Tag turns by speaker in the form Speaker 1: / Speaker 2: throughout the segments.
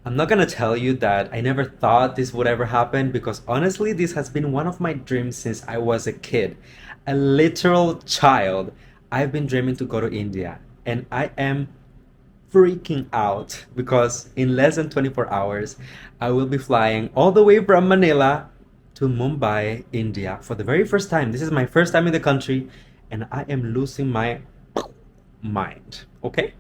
Speaker 1: I'm not gonna tell you that I never thought this would ever happen because honestly, this has been one of my dreams since I was a kid. A literal child. I've been dreaming to go to India and I am freaking out because in less than 24 hours, I will be flying all the way from Manila to Mumbai, India for the very first time. This is my first time in the country and I am losing my mind. Okay?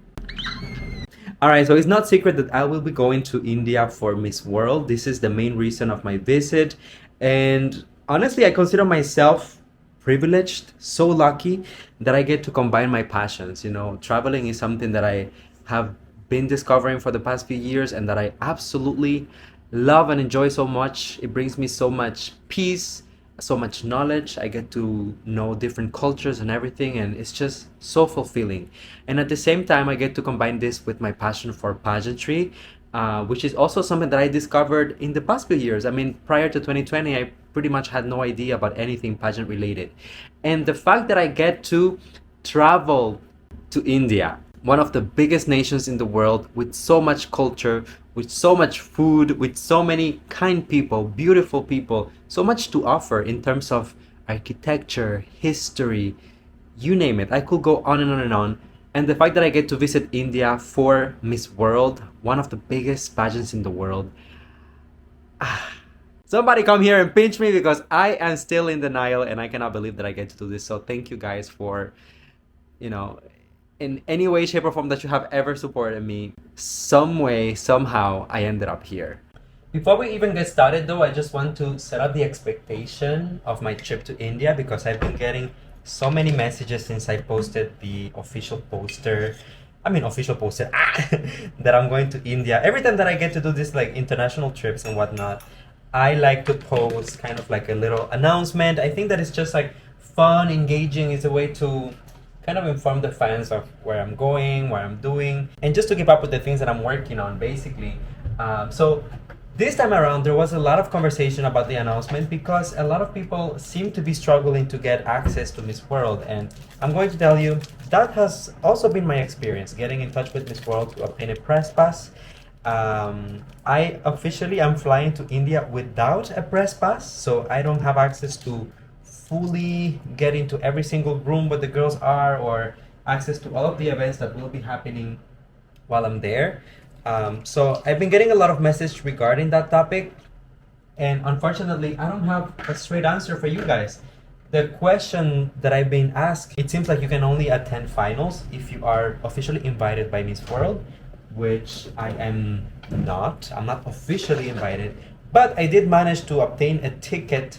Speaker 1: All right, so it's not secret that I will be going to India for Miss World. This is the main reason of my visit. And honestly, I consider myself privileged, so lucky that I get to combine my passions. You know, traveling is something that I have been discovering for the past few years and that I absolutely love and enjoy so much. It brings me so much peace, so much knowledge. I get to know different cultures and everything, and it's just so fulfilling. And at the same time, I get to combine this with my passion for pageantry, which is also something that I discovered in the past few years. I mean, prior to 2020, I pretty much had no idea about anything pageant related. And the fact that I get to travel to India, one of the biggest nations in the world, with so much culture, with so much food, with so many kind people, beautiful people, so much to offer in terms of architecture, history, you name it. I could go on and on and on. And the fact that I get to visit India for Miss World, one of the biggest pageants in the world. Somebody come here and pinch me because I am still in denial and I cannot believe that I get to do this. So thank you guys for, you know, in any way, shape, or form that you have ever supported me. Some way, somehow, I ended up here. Before we even get started though, I just want to set up the expectation of my trip to India because I've been getting so many messages since I posted the official poster. Official poster, that I'm going to India. Every time that I get to do this like international trips and whatnot, I like to post kind of like a little announcement. I think that it's just like fun, engaging. It's a way to kind of inform the fans of where I'm going, what I'm doing, and just to keep up with the things that I'm working on, basically. So this time around, there was a lot of conversation about the announcement because a lot of people seem to be struggling to get access to Miss World. And I'm going to tell you, that has also been my experience, getting in touch with Miss World to obtain a press pass. I officially am flying to India without a press pass, so I don't have access to fully get into every single room where the girls are or access to all of the events that will be happening while I'm there. So I've been getting a lot of messages regarding that topic, and unfortunately, I don't have a straight answer for you guys. The question that I've been asked, it seems like you can only attend finals if you are officially invited by Miss World, which I am not. I'm not officially invited, but I did manage to obtain a ticket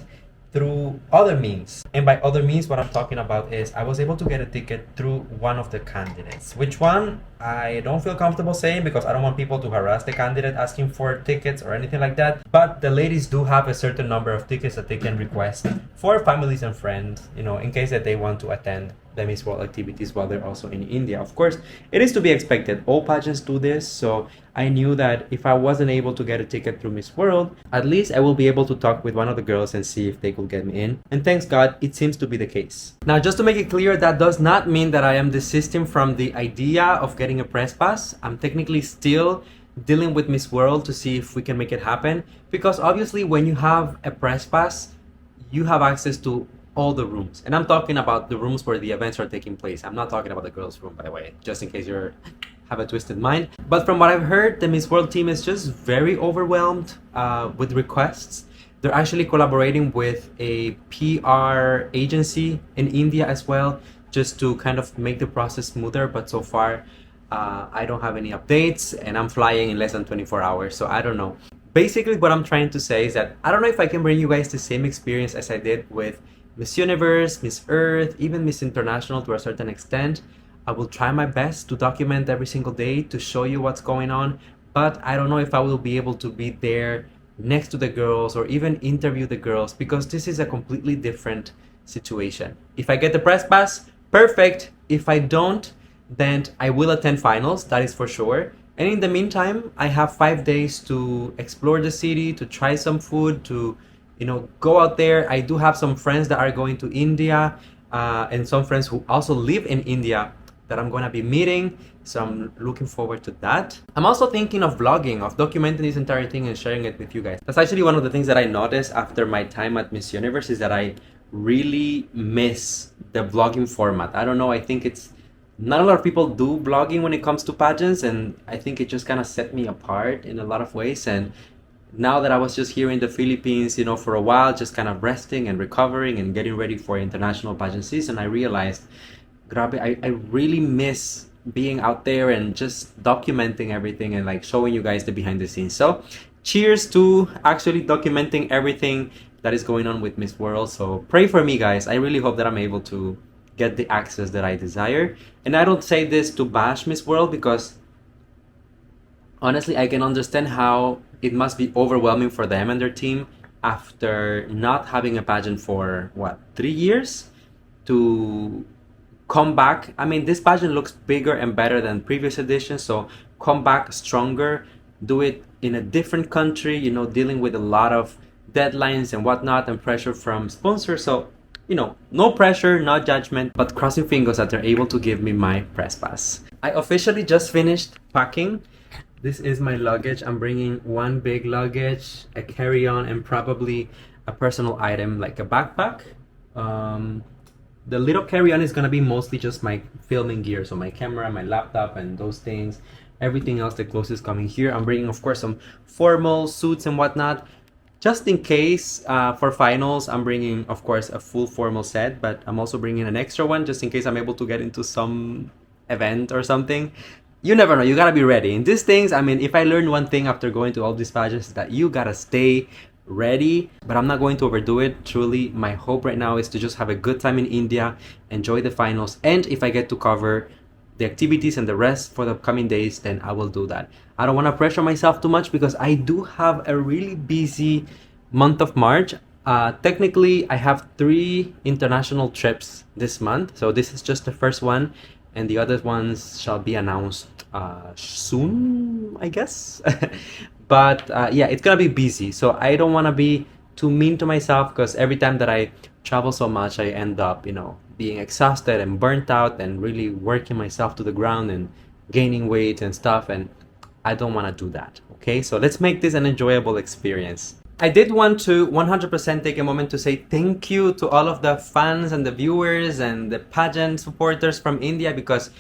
Speaker 1: through other means. And by other means, what I'm talking about is I was able to get a ticket through one of the candidates. Which one? I don't feel comfortable saying because I don't want people to harass the candidate asking for tickets or anything like that. But the ladies do have a certain number of tickets that they can request for families and friends, in case that they want to attend the Miss World activities while they're also in India. Of course, it is to be expected. All pageants do this, so I knew that if I wasn't able to get a ticket through Miss World, at least I will be able to talk with one of the girls and see if they could get me in. And thanks God, it seems to be the case. Now, just to make it clear, that does not mean that I am desisting from the idea of getting a press pass. I'm technically still dealing with Miss World to see if we can make it happen, because obviously when you have a press pass, you have access to all the rooms. And I'm talking about the rooms where the events are taking place. I'm not talking about the girls' room, by the way, just in case you have a twisted mind. But from what I've heard, the Miss World team is just very overwhelmed with requests. They're actually collaborating with a PR agency in India as well, just to kind of make the process smoother. But so far, I don't have any updates, and I'm flying in less than 24 hours, so I don't know. Basically, what I'm trying to say is that I don't know if I can bring you guys the same experience as I did with Miss Universe, Miss Earth, even Miss International to a certain extent. I will try my best to document every single day to show you what's going on, but I don't know if I will be able to be there next to the girls or even interview the girls, because this is a completely different situation. If I get the press pass, perfect. If I don't, then I will attend finals, that is for sure. And in the meantime, I have 5 days to explore the city, to try some food, to go out there. I do have some friends that are going to India, and some friends who also live in India that I'm gonna be meeting. So I'm looking forward to that. I'm also thinking of vlogging, of documenting this entire thing and sharing it with you guys. That's actually one of the things that I noticed after my time at Miss Universe, is that I really miss the vlogging format. I don't know, I think it's not a lot of people do vlogging when it comes to pageants, and I think it just kind of set me apart in a lot of ways. And now that I was just here in the Philippines, you know, for a while, just kind of resting and recovering and getting ready for international pageant season, I realized, grabe, I really miss being out there and just documenting everything and like showing you guys the behind the scenes. So cheers to actually documenting everything that is going on with Miss World. So pray for me, guys. I really hope that I'm able to get the access that I desire. And I don't say this to bash Miss World, because honestly, I can understand how it must be overwhelming for them and their team after not having a pageant for what, 3 years, to come back. I mean, this pageant looks bigger and better than previous editions, so come back stronger, do it in a different country, you know, dealing with a lot of deadlines and whatnot and pressure from sponsors. So, you know, no pressure, no judgment, but crossing fingers that they're able to give me my press pass. I officially just finished packing. This is my luggage. I'm bringing one big luggage, a carry-on, and probably a personal item like a backpack. The little carry-on is gonna be mostly just my filming gear, so my camera, my laptop, and those things. Everything else, the clothes is coming here. I'm bringing, of course, some formal suits and whatnot. Just in case, for finals, I'm bringing, of course, a full formal set, but I'm also bringing an extra one just in case I'm able to get into some event or something. You never know, you gotta be ready. In these things, I mean, if I learned one thing after going to all these pageants, is that you gotta stay ready, but I'm not going to overdo it. Truly, my hope right now is to just have a good time in India, enjoy the finals, and if I get to cover the activities and the rest for the upcoming days, then I will do that. I don't want to pressure myself too much because I do have a really busy month of March. Technically, I have 3 international trips this month, so this is just the first one, and the other ones shall be announced soon, I guess. But yeah, it's gonna be busy, so I don't want to be too mean to myself, because every time that I travel so much, I end up, you know, being exhausted and burnt out and really working myself to the ground and gaining weight and stuff, and I don't want to do that. Okay, so let's make this an enjoyable experience. I did want to 100% take a moment to say thank you to all of the fans and the viewers and the pageant supporters from India, because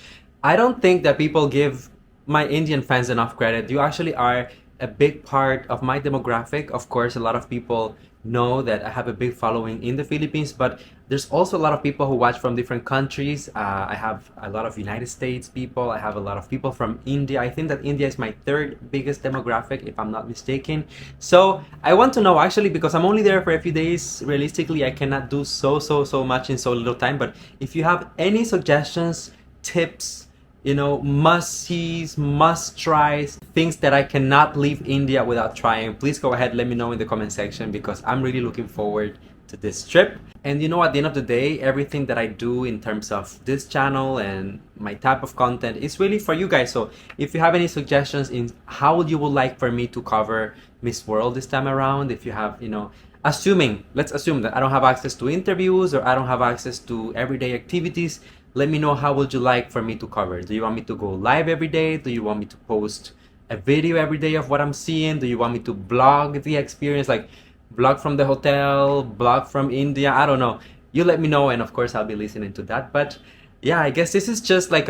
Speaker 1: I don't think that people give my Indian fans enough credit. You actually are a big part of my demographic. Of course, a lot of people know that I have a big following in the Philippines, but there's also a lot of people who watch from different countries. I have a lot of United States people. I have a lot of people from India. I think that India is my 3rd biggest demographic, if I'm not mistaken. So I want to know, actually, because I'm only there for a few days, realistically, I cannot do so much in so little time. But if you have any suggestions, tips, you know, must-sees, must-tries, things that I cannot leave India without trying, please go ahead, let me know in the comment section, because I'm really looking forward to this trip. And you know, at the end of the day, everything that I do in terms of this channel and my type of content is really for you guys. So if you have any suggestions in how you would like for me to cover Miss World this time around, if you have, you know, let's assume that I don't have access to interviews or I don't have access to everyday activities, let me know how would you like for me to cover. Do you want me to go live every day? Do you want me to post a video every day of what I'm seeing? Do you want me to blog the experience, like blog from the hotel, blog from India? I don't know. You let me know, and of course I'll be listening to that. But yeah, I guess this is just like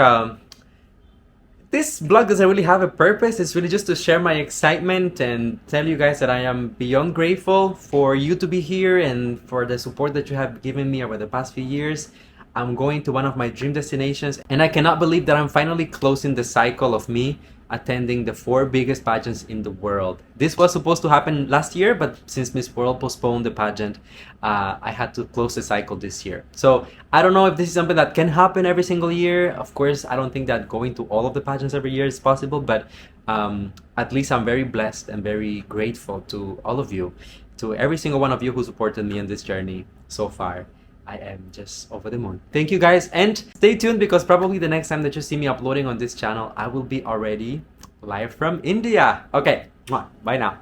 Speaker 1: this blog doesn't really have a purpose. It's really just to share my excitement and tell you guys that I am beyond grateful for you to be here and for the support that you have given me over the past few years. I'm going to one of my dream destinations, and I cannot believe that I'm finally closing the cycle of me attending the 4 biggest pageants in the world. This was supposed to happen last year, but since Miss World postponed the pageant, I had to close the cycle this year. So I don't know if this is something that can happen every single year. Of course, I don't think that going to all of the pageants every year is possible, but at least I'm very blessed and very grateful to all of you, to every single one of you who supported me in this journey so far. I am just over the moon. Thank you guys, and stay tuned, because probably the next time that you see me uploading on this channel, I will be already live from India. Okay, bye now.